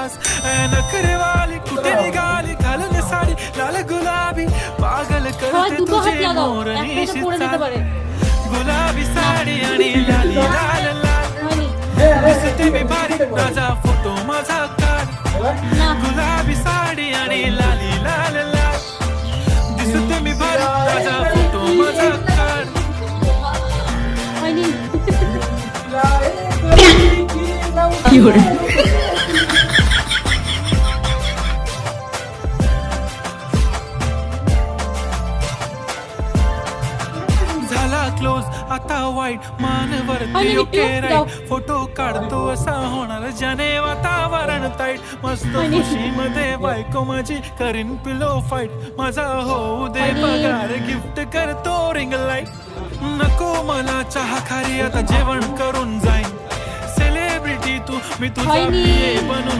Pass नखरेवाली कुठे निघाली घालून साडी लाल गुलाबी पागल करते দুটো হাত तुझे লাগাও मोरनी একটা পড়ে যেতে পারে गुलाबी साडी आणि लाली लाल लाल হয়নি दिसते मी भारी राजा फोटो माझा काढ না गुलाबी साडी आणि लाली लाल लाल दिसते मी भारी राजा फोटो माझा काढ হয়নি झाला क्लोज आता वाईट मानवरती आणि ओके जाऊ. राईट फोटो काढतो असा होणार ज्याने वातावरण ताईट मस्त आणि- खुशीमध्ये बायको माझी करीन पिलो फाईट माझा होऊ दे आणि- पगार गिफ्ट करतो रिंग लाईट नको मला चहा खारी आता जेवण करून जाईन सेलिब्रिटी तू मी तुझा आणि- पिये बनून